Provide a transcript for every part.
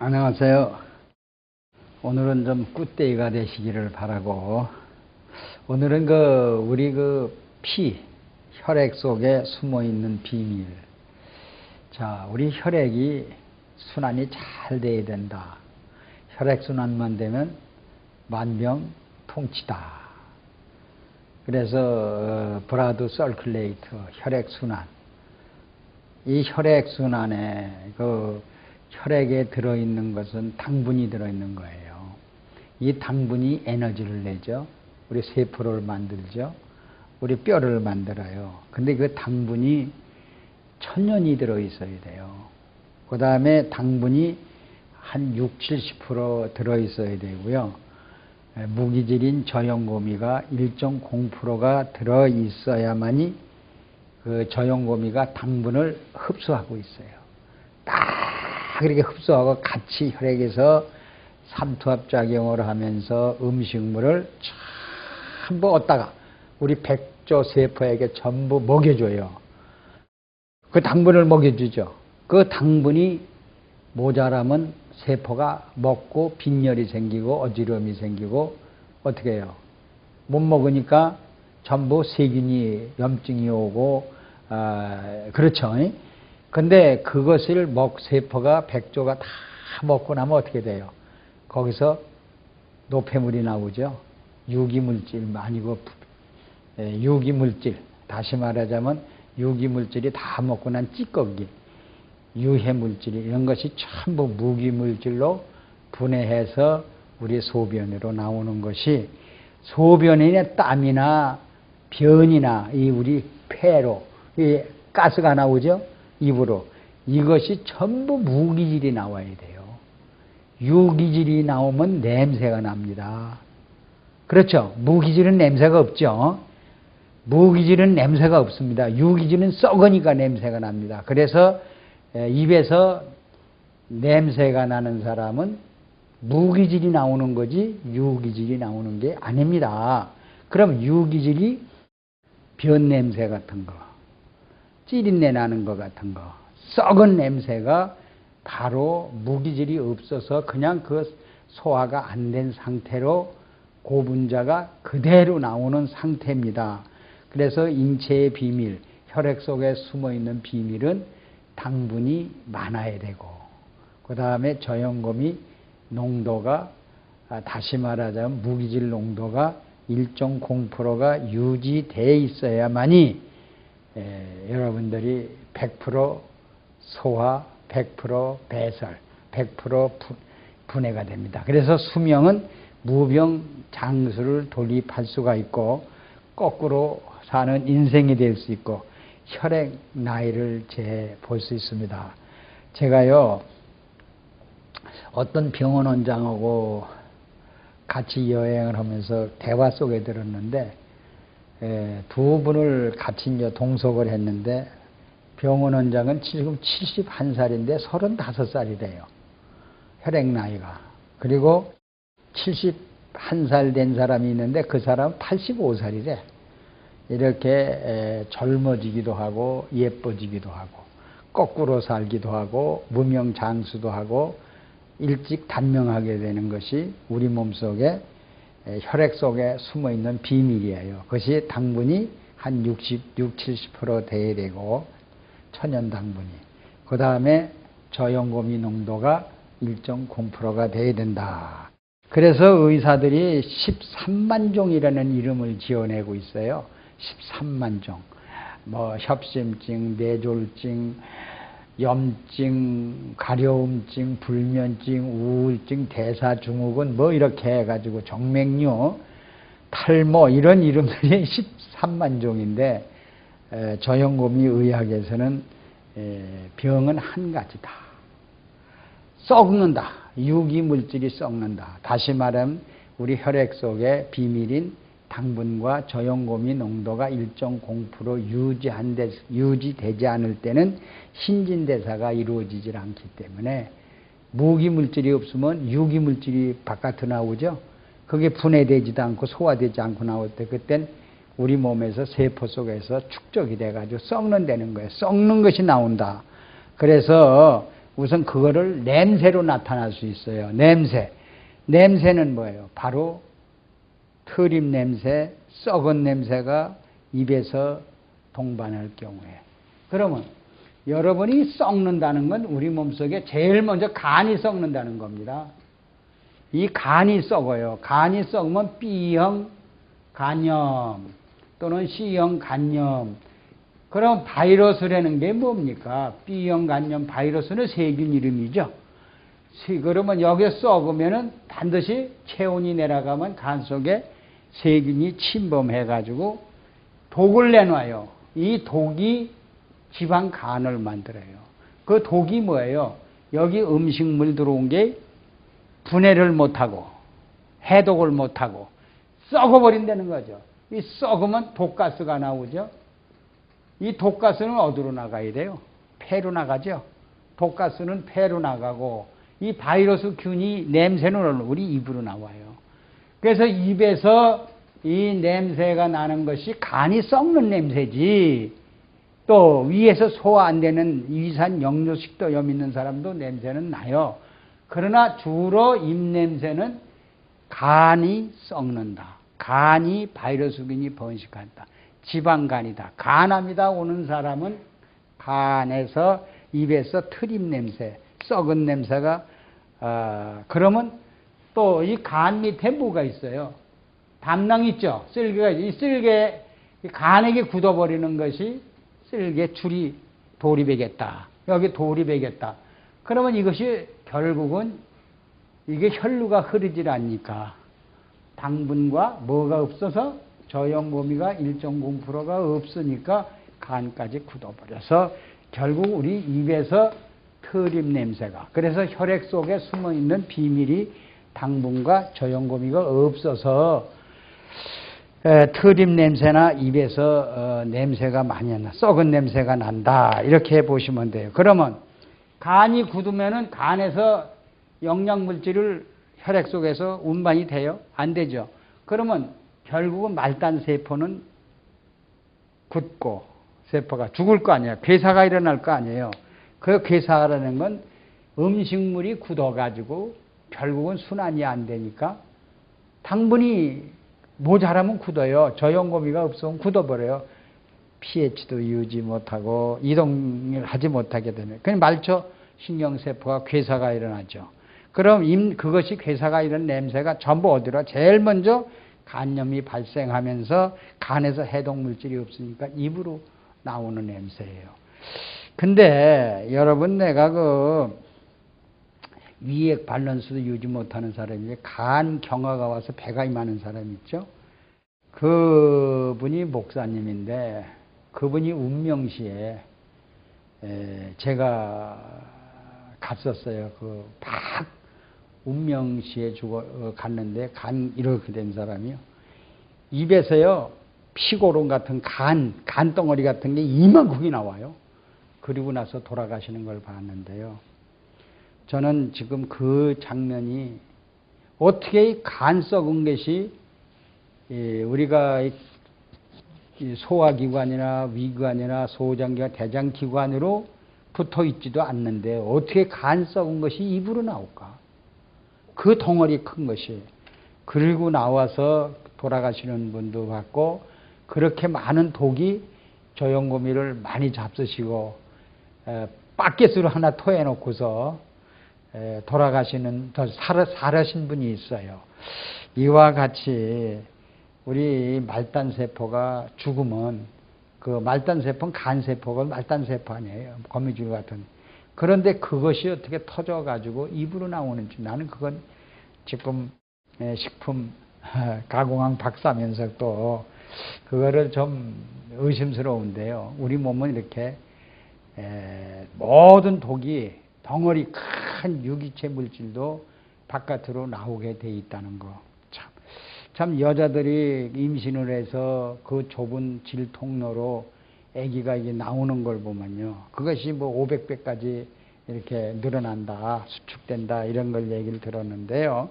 안녕하세요. 오늘은 좀 굿데이가 되시기를 바라고, 오늘은 우리 피, 혈액 속에 숨어 있는 비밀. 자, 우리 혈액이 순환이 잘 돼야 된다. 혈액 순환만 되면 만병통치다. 그래서 브라드 서큘레이터, 혈액 순환. 이 혈액 순환에 혈액에 들어있는 것은 당분이 들어있는 거예요. 이 당분이 에너지를 내죠. 우리 세포를 만들죠. 우리 뼈를 만들어요. 근데 그 당분이 1000년이 들어있어야 돼요. 그 다음에 당분이 한 60~70% 들어있어야 되고요. 무기질인 저염고미가 1.0%가 들어있어야만이 그 저염고미가 당분을 흡수하고 있어요. 딱 그렇게 흡수하고 같이 혈액에서 삼투압작용을 하면서 음식물을 전부 얻다가 우리 백조 세포에게 전부 먹여줘요. 그 당분을 먹여주죠. 그 당분이 모자라면 세포가 먹고 빈혈이 생기고 어지러움이 생기고 어떻게 해요? 못 먹으니까 전부 세균이 염증이 오고 그렇죠. 근데 그것을 세포가 백조가 다 먹고 나면 어떻게 돼요? 거기서 노폐물이 나오죠. 유기물질 아니고 유기물질, 다시 말하자면 유기물질이 다 먹고 난 찌꺼기, 유해물질 이런 것이 전부 무기물질로 분해해서 우리 소변으로 나오는 것이, 소변이나 땀이나 변이나 이 우리 폐로 이 가스가 나오죠. 입으로. 이것이 전부 무기질이 나와야 돼요. 유기질이 나오면 냄새가 납니다. 그렇죠? 무기질은 냄새가 없죠. 무기질은 냄새가 없습니다. 유기질은 썩으니까 냄새가 납니다. 그래서 입에서 냄새가 나는 사람은 무기질이 나오는 거지 유기질이 나오는 게 아닙니다. 그럼 유기질이 변 냄새 같은 거, 찌린내 나는 것 같은 거, 썩은 냄새가 바로 무기질이 없어서 그냥 그 소화가 안 된 상태로 고분자가 그대로 나오는 상태입니다. 그래서 인체의 비밀, 혈액 속에 숨어있는 비밀은 당분이 많아야 되고, 그 다음에 저염고미 농도가, 다시 말하자면 무기질 농도가 1.0%가 유지되어 있어야만이 여러분들이 100% 소화, 100% 배설, 100% 분해가 됩니다. 그래서 수명은 무병장수를 돌입할 수가 있고 거꾸로 사는 인생이 될 수 있고 혈액 나이를 재볼 수 있습니다. 제가요, 어떤 병원 원장하고 같이 여행을 하면서 대화 속에 들었는데, 두 분을 같이 이제 동석을 했는데, 병원 원장은 지금 71살인데 35살이래요. 혈액 나이가. 그리고 71살 된 사람이 있는데 그 사람은 85살이래. 이렇게 젊어지기도 하고 예뻐지기도 하고 거꾸로 살기도 하고 무명장수도 하고 일찍 단명하게 되는 것이 우리 몸속에 혈액 속에 숨어있는 비밀이에요. 그것이 당분이 한 60~70% 돼야 되고 천연 당분이, 그 다음에 저염고미 농도가 1.0%가 돼야 된다. 그래서 의사들이 13만 종이라는 이름을 지어내고 있어요. 13만 종. 협심증, 뇌졸증, 염증, 가려움증, 불면증, 우울증, 대사증후군 이렇게 해가지고 정맥류, 탈모 이런 이름들이 13만 종인데, 저염고미 의학에서는 병은 한 가지다. 썩는다. 유기물질이 썩는다. 다시 말하면 우리 혈액 속에 비밀인 당분과 저염고미 농도가 1.0% 유지되지 않을 때는 신진대사가 이루어지질 않기 때문에, 무기물질이 없으면 유기물질이 바깥으로 나오죠. 그게 분해되지도 않고 소화되지 않고 나올 때, 그땐 우리 몸에서 세포 속에서 축적이 돼가지고 썩는다는 거예요. 썩는 것이 나온다. 그래서 우선 그거를 냄새로 나타날 수 있어요. 냄새. 냄새는 뭐예요? 바로 트림 냄새, 썩은 냄새가 입에서 동반할 경우에. 그러면 여러분이 썩는다는 건 우리 몸속에 제일 먼저 간이 썩는다는 겁니다. 이 간이 썩어요. 간이 썩으면 B형 간염 또는 C형 간염. 그럼 바이러스라는 게 뭡니까? B형 간염 바이러스는 세균 이름이죠. 그러면 여기에 썩으면은 반드시 체온이 내려가면 간 속에 세균이 침범해가지고 독을 내놔요. 이 독이 지방 간을 만들어요. 그 독이 뭐예요? 여기 음식물 들어온 게 분해를 못하고 해독을 못하고 썩어버린다는 거죠. 이 썩으면 독가스가 나오죠. 이 독가스는 어디로 나가야 돼요? 폐로 나가죠. 독가스는 폐로 나가고 이 바이러스 균이 냄새는 우리 입으로 나와요. 그래서 입에서 이 냄새가 나는 것이 간이 썩는 냄새지, 또 위에서 소화 안 되는 위산 역류식도염 있는 사람도 냄새는 나요. 그러나 주로 입냄새는 간이 썩는다. 간이 바이러스균이 번식한다. 지방간이다. 간암이다 오는 사람은 간에서 입에서 트림 냄새, 썩은 냄새가 그러면 또 이 간 밑에 뭐가 있어요? 담낭 있죠. 쓸개가 있죠. 이 쓸개 간에게 굳어버리는 것이 쓸개 줄이 돌이 베겠다. 여기 돌이 베겠다. 그러면 이것이 결국은 이게 혈류가 흐르질 않으니까 당분과 뭐가 없어서 저염고미가 1.0%가 없으니까 간까지 굳어버려서 결국 우리 입에서 트림 냄새가, 그래서 혈액 속에 숨어있는 비밀이 당분과 저염고미가 없어서 트림 냄새나 입에서 냄새가 많이 나, 썩은 냄새가 난다. 이렇게 보시면 돼요. 그러면 간이 굳으면은 간에서 영양물질을 혈액 속에서 운반이 돼요? 안 되죠. 그러면 결국은 말단세포는 굳고 세포가 죽을 거 아니에요. 괴사가 일어날 거 아니에요. 그 괴사라는 건 음식물이 굳어가지고 결국은 순환이 안 되니까 당분이 모자라면 굳어요. 저염고미가 없으면 굳어버려요. pH도 이루지 못하고 이동을 하지 못하게 되면. 그냥 말초 신경세포가 괴사가 일어나죠. 그럼 그것이 괴사가 일어난 냄새가 전부 어디로? 제일 먼저 간염이 발생하면서 간에서 해독물질이 없으니까 입으로 나오는 냄새예요. 근데 여러분, 내가 위액 밸런스도 유지 못하는 사람이 간 경화가 와서 배가 임하는 사람이 있죠. 그분이 목사님인데 그분이 운명시에 제가 갔었어요. 막 운명시에 갔는데 간 이렇게 된 사람이요. 입에서요 피고름 같은 간덩어리 같은 게 이만큼이 나와요. 그리고 나서 돌아가시는 걸 봤는데요. 저는 지금 그 장면이 어떻게 간 썩은 것이 우리가 소화기관이나 위기관이나 소장기관, 대장기관으로 붙어 있지도 않는데 어떻게 간 썩은 것이 입으로 나올까? 그 덩어리 큰 것이. 그리고 나와서 돌아가시는 분도 봤고, 그렇게 많은 독이 저염고미를 많이 잡수시고 바켓으로 하나 토해놓고서 돌아가시는, 더 살아신 분이 있어요. 이와 같이 우리 말단세포가 죽으면, 그 말단세포는 간세포가 말단세포 아니에요. 거미줄 같은. 그런데 그것이 어떻게 터져가지고 입으로 나오는지, 나는 그건 지금 식품 가공학 박사면서 또 그거를 좀 의심스러운데요. 우리 몸은 이렇게 모든 독이 덩어리 큰 유기체 물질도 바깥으로 나오게 돼 있다는 거. 참 여자들이 임신을 해서 그 좁은 질 통로로 아기가 이게 나오는 걸 보면요, 그것이 뭐 500배까지 이렇게 늘어난다, 수축된다, 이런 걸 얘기를 들었는데요.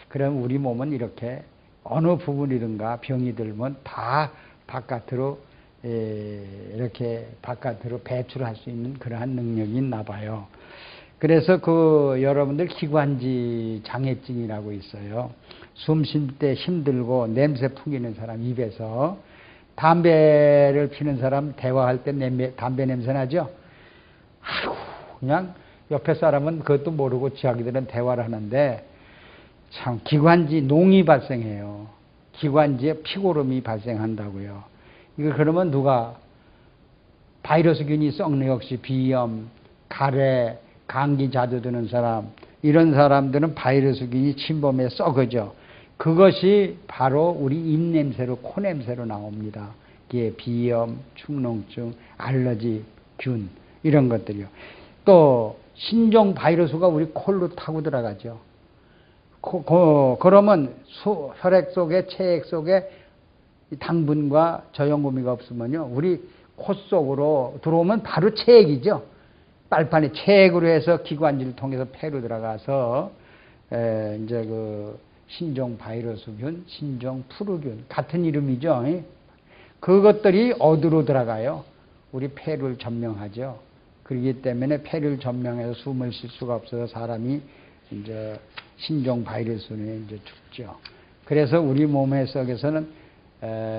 그럼 우리 몸은 이렇게 어느 부분이든가 병이 들면 다 바깥으로 이렇게 바깥으로 배출할 수 있는 그러한 능력이 있나 봐요. 그래서 그 여러분들 기관지 장애증이라고 있어요. 숨 쉴 때 힘들고 냄새 풍기는 사람 입에서 담배를 피는 사람 대화할 때 담배 냄새 나죠? 아이고 그냥 옆에 사람은 그것도 모르고 자기들은 대화를 하는데 참 기관지 농이 발생해요. 기관지에 피고름이 발생한다고요. 이거 그러면 누가 바이러스균이 썩는 역시 비염, 가래, 감기 자주 드는 사람 이런 사람들은 바이러스균이 침범해 썩어져. 그것이 바로 우리 입냄새로 코냄새로 나옵니다. 이게 비염, 축농증, 알러지, 균 이런 것들이요. 또 신종 바이러스가 우리 콜로 타고 들어가죠. 그러면 혈액 속에 체액 속에 당분과 저염고미가 없으면요. 우리 코 속으로 들어오면 바로 체액이죠. 빨판이 체액으로 해서 기관지를 통해서 폐로 들어가서 이제 그 신종 바이러스균, 신종 프루균 같은 이름이죠. 그것들이 어디로 들어가요? 우리 폐를 점령하죠. 그렇기 때문에 폐를 점령해서 숨을 쉴 수가 없어서 사람이 이제 신종 바이러스에 이제 죽죠. 그래서 우리 몸의 속에서는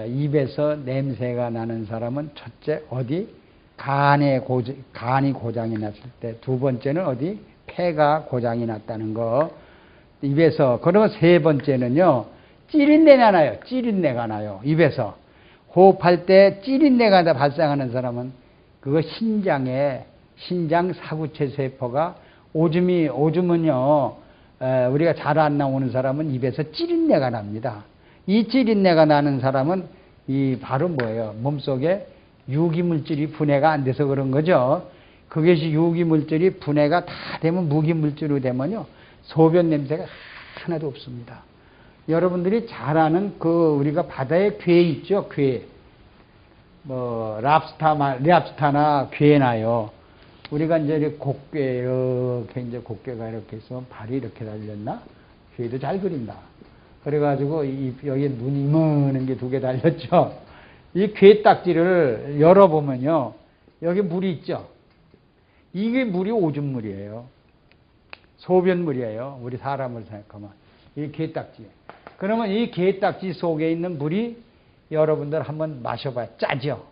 입에서 냄새가 나는 사람은 첫째 어디 간이 고장이 났을 때, 두 번째는 어디 폐가 고장이 났다는 거. 입에서 그러면 세 번째는요 찌린내가 나요. 찌린내가 나요. 입에서 호흡할 때 찌린내가 발생하는 사람은 그거 신장 사구체 세포가 오줌은요 우리가 잘 안 나오는 사람은 입에서 찌린내가 납니다. 이 찌린내가 나는 사람은 이 바로 뭐예요? 몸속에 유기물질이 분해가 안 돼서 그런 거죠. 그것이 유기물질이 분해가 다 되면 무기물질로 되면요 소변 냄새가 하나도 없습니다. 여러분들이 잘 아는 그 우리가 바다에 괴 있죠. 괴 뭐 랍스타나 괴나요. 우리가 이제 곡괴 이렇게 이제 곡괴가 이렇게 있으면 발이 이렇게 달렸나? 괴도 잘 그린다. 그래가지고 여기 눈이 이만한 게 두 개 달렸죠. 이 괴 딱지를 열어보면요. 여기 물이 있죠. 이게 물이 오줌물이에요. 소변물이에요. 우리 사람을 생각하면. 이 괴 딱지. 그러면 이 괴 딱지 속에 있는 물이 여러분들 한번 마셔봐요. 짜죠.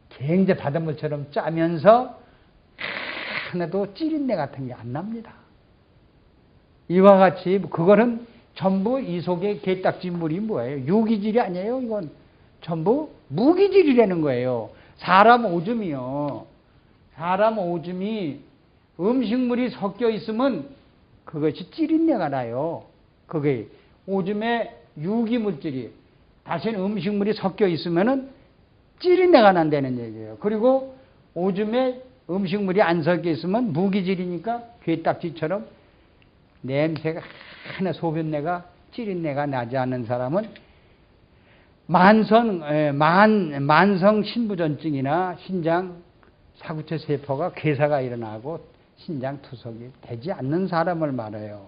굉장히 바닷물처럼 짜면서 하나도 찌린내 같은 게 안 납니다. 이와 같이 그거는 전부 이 속에 게딱지 물이 뭐예요? 유기질이 아니에요. 이건 전부 무기질이라는 거예요. 사람 오줌이요. 사람 오줌이 음식물이 섞여 있으면 그것이 찌린내가 나요. 그게 오줌에 유기물질이 다시는 음식물이 섞여 있으면은 찌린내가 난다는 얘기예요. 그리고 오줌에 음식물이 안 섞여 있으면 무기질이니까 괴딱지처럼 냄새가 하나 소변내가 찌린내가 나지 않는 사람은 만성 신부전증이나 신장 사구체 세포가 괴사가 일어나고 신장 투석이 되지 않는 사람을 말해요.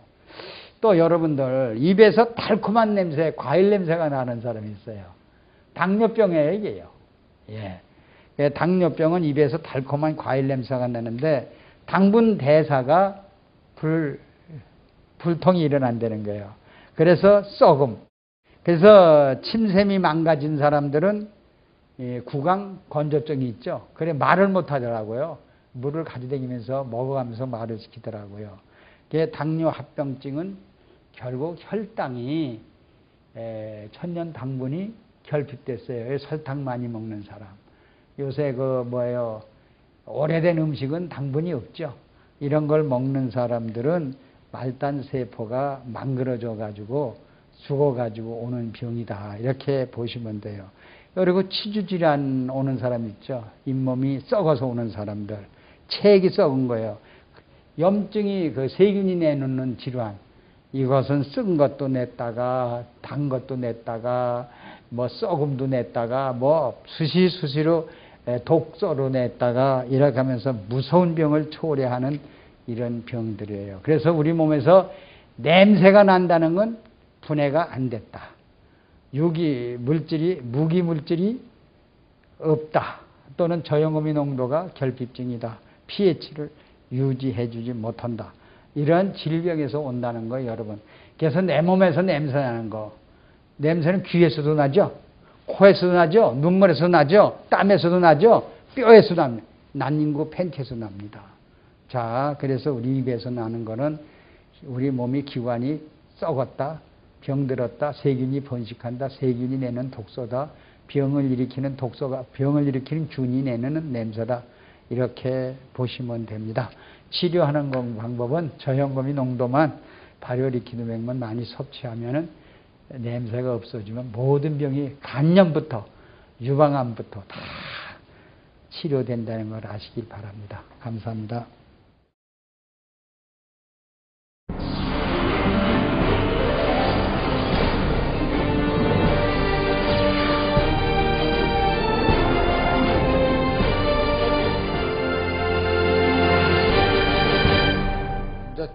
또 여러분들 입에서 달콤한 냄새, 과일 냄새가 나는 사람이 있어요. 당뇨병이에요, 이게요. 예. 당뇨병은 입에서 달콤한 과일 냄새가 나는데 당분 대사가 불통이 일어난다는 거예요. 그래서 썩음. 그래서 침샘이 망가진 사람들은 구강 건조증이 있죠. 그래 말을 못 하더라고요. 물을 가져다니면서 먹어가면서 말을 시키더라고요. 당뇨 합병증은 결국 혈당이 천년 당분이 결핍됐어요. 설탕 많이 먹는 사람. 요새 오래된 음식은 당분이 없죠. 이런 걸 먹는 사람들은 말단 세포가 망그러져 가지고 죽어 가지고 오는 병이다. 이렇게 보시면 돼요. 그리고 치주질환 오는 사람 있죠. 잇몸이 썩어서 오는 사람들. 체액이 썩은 거예요. 염증이 세균이 내놓는 질환. 이것은 쓴 것도 냈다가 단 것도 냈다가 썩음도 냈다가 수시로 독소로 냈다가 이렇게 하면서 무서운 병을 초래하는 이런 병들이에요. 그래서 우리 몸에서 냄새가 난다는 건 분해가 안 됐다. 무기물질이 없다. 또는 저염고미 농도가 결핍증이다. pH를 유지해주지 못한다. 이런 질병에서 온다는 거예요, 여러분. 그래서 내 몸에서 냄새 나는 거. 냄새는 귀에서도 나죠? 코에서도 나죠? 눈물에서도 나죠? 땀에서도 나죠? 뼈에서도 납니다. 난닝구 팬티에서 납니다. 자, 그래서 우리 입에서 나는 거는 우리 몸이 기관이 썩었다, 병들었다, 세균이 번식한다, 세균이 내는 독소다, 병을 일으키는 균이 내는 냄새다. 이렇게 보시면 됩니다. 치료하는 방법은 저염고미 농도만 발효 리퀴드맥만 많이 섭취하면은 냄새가 없어지면 모든 병이 간염부터 유방암부터 다 치료된다는 걸 아시길 바랍니다. 감사합니다.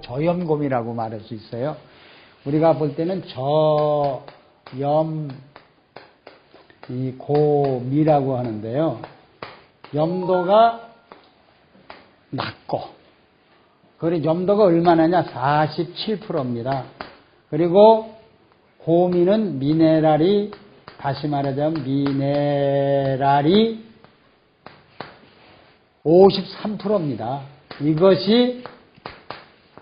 저염곰이라고 말할 수 있어요. 우리가 볼 때는 곰이라고 하는데요. 염도가 낮고, 그리고 염도가 얼마나냐? 47%입니다. 그리고 고미는 미네랄이, 다시 말하자면 미네랄이 53%입니다. 이것이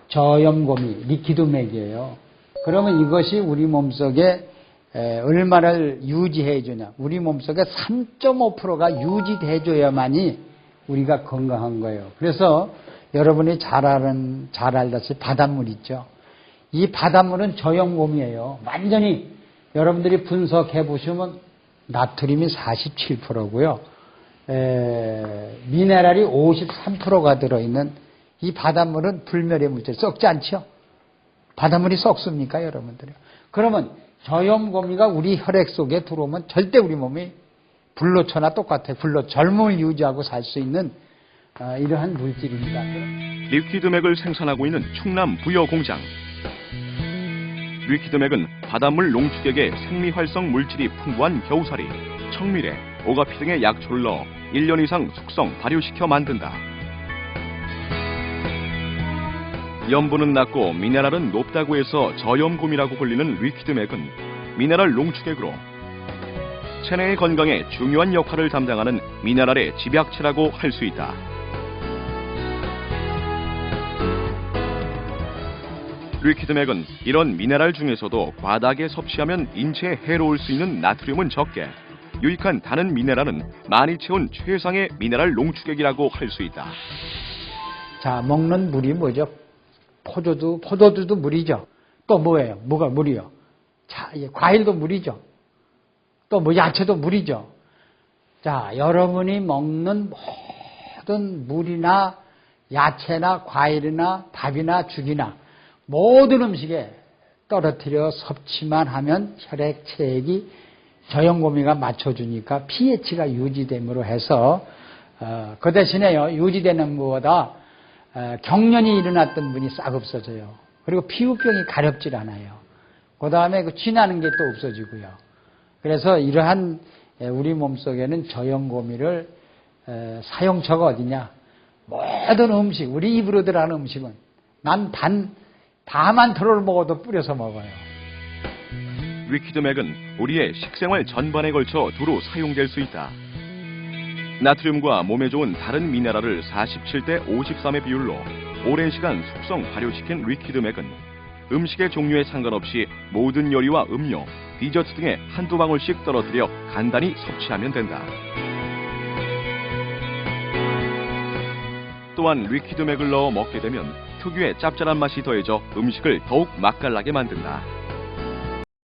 저염고미, 리퀴드맥이에요. 그러면 이것이 우리 몸속에 얼마를 유지해 주냐. 우리 몸속에 3.5%가 유지해 줘야만이 우리가 건강한 거예요. 그래서 여러분이 잘 알다시피 바닷물 있죠. 이 바닷물은 저염곰이에요. 완전히 여러분들이 분석해 보시면 나트륨이 47%고요. 미네랄이 53%가 들어있는 이 바닷물은 불멸의 물질, 썩지 않죠? 바닷물이 썩습니까, 여러분들이? 그러면 저염고미가 우리 혈액 속에 들어오면 절대 우리 몸이 불로초나 똑같아요. 젊음을 유지하고 살 수 있는 이러한 물질입니다. 리퀴드맥을 생산하고 있는 충남 부여공장. 리퀴드맥은 바닷물 농축액에 생리활성 물질이 풍부한 겨우살이, 청미래, 오가피 등의 약초를 넣어 1년 이상 숙성, 발효시켜 만든다. 염분은 낮고 미네랄은 높다고 해서 저염곰이라고 불리는 리퀴드맥은 미네랄 농축액으로 체내의 건강에 중요한 역할을 담당하는 미네랄의 집약체라고 할 수 있다. 리퀴드맥은 이런 미네랄 중에서도 과다하게 섭취하면 인체에 해로울 수 있는 나트륨은 적게, 유익한 다른 미네랄은 많이 채운 최상의 미네랄 농축액이라고 할 수 있다. 자, 먹는 물이 뭐죠? 포도주도 물이죠. 또 뭐예요? 뭐가 물이요? 자, 과일도 물이죠. 또 뭐 야채도 물이죠. 자, 여러분이 먹는 모든 물이나 야채나 과일이나 밥이나 죽이나 모든 음식에 떨어뜨려 섭취만 하면 혈액 체액이 저염고미가 맞춰주니까 pH가 유지됨으로 해서 그 대신에요, 유지되는 것보다 경련이 일어났던 분이 싹 없어져요. 그리고 피부병이 가렵질 않아요. 그 다음에 쥐나는 게 또 없어지고요. 그래서 이러한 우리 몸속에는 저염고미를 사용처가 어디냐? 모든 음식, 우리 입으로 들어가는 음식은 난 다만 털을 먹어도 뿌려서 먹어요. 리퀴드맥은 우리의 식생활 전반에 걸쳐 두루 사용될 수 있다. 나트륨과 몸에 좋은 다른 미네랄을 47대 53의 비율로 오랜 시간 숙성 발효시킨 리퀴드맥은 음식의 종류에 상관없이 모든 요리와 음료, 디저트 등에 한두 방울씩 떨어뜨려 간단히 섭취하면 된다. 또한 리퀴드맥을 넣어 먹게 되면 특유의 짭짤한 맛이 더해져 음식을 더욱 맛깔나게 만든다.